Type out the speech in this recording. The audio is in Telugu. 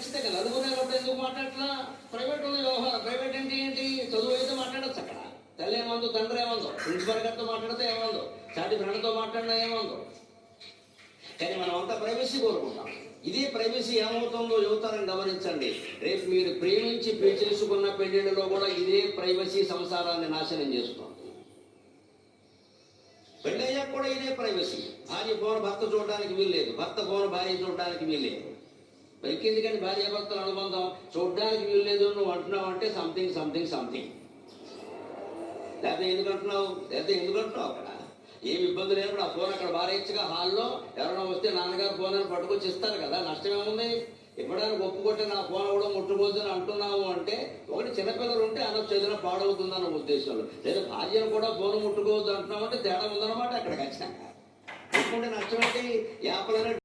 ఖచ్చితంగా నలుగురు ఉన్నప్పుడు ఎందుకు మాట్లాడట్లా? ప్రైవేట్ ఉన్న వ్యవహారం. ప్రైవేట్ అంటే ఏంటి? చదువు అయితే మాట్లాడచ్చు అక్కడ. తల్లి ఏమందో, తండ్రి ఏమందో, ప్రిన్సిపల్ గారితో మాట్లాడితే ఏమందో, చాటి ఫ్రెండ్తో మాట్లాడినా ఏమందో. కానీ మనం అంతా ప్రైవసీ కోరుకుంటాం. ఇదే ప్రైవసీ ఏమవుతుందో యువతరం గమనించండి. రేపు మీరు ప్రేమించి చేసుకున్న పెళ్లిళ్ళలో కూడా ఇదే ప్రైవసీ సంసారాన్ని నాశనం చేస్తుంది. పెళ్ళయ్యాక కూడా ఇదే ప్రైవసీ. భార్య ఫోన్ భర్త చూడడానికి వీల్లేదు, భర్త ఫోన్ భార్య చూడడానికి వీల్లేదు. ఎందుకని భార్యాభర్తల అనుబంధం చూడడానికి వీల్లేదు నువ్వు అంటున్నావు అంటే సంథింగ్ సంథింగ్ సంథింగ్. లేకపోతే ఎందుకంటున్నావు అక్కడ ఏమి ఇబ్బంది లేనప్పుడు ఆ ఫోన్ అక్కడ బారేయచ్చుగా. హాల్లో ఎవరైనా వస్తే నాన్నగారు ఫోన్ అని పట్టుకొచ్చి ఇస్తారు కదా, నష్టం ఏముంది? ఇవ్వడానికి ఒప్పుకొట్టి నా ఫోన్ కూడా ముట్టుకోవద్దని అంటున్నావు అంటే ఒకటి చిన్నపిల్లలు ఉంటే అనొచ్చు, ఏదైనా పాడవుతుందన్న ఉద్దేశంలో. లేదా భార్యను కూడా ఫోన్ ముట్టుకోవద్దు అంటున్నావు అంటే తేడా ఉందన్నమాట అక్కడ ఖచ్చితంగా. ఎందుకంటే నష్టం అంటే యాపలనే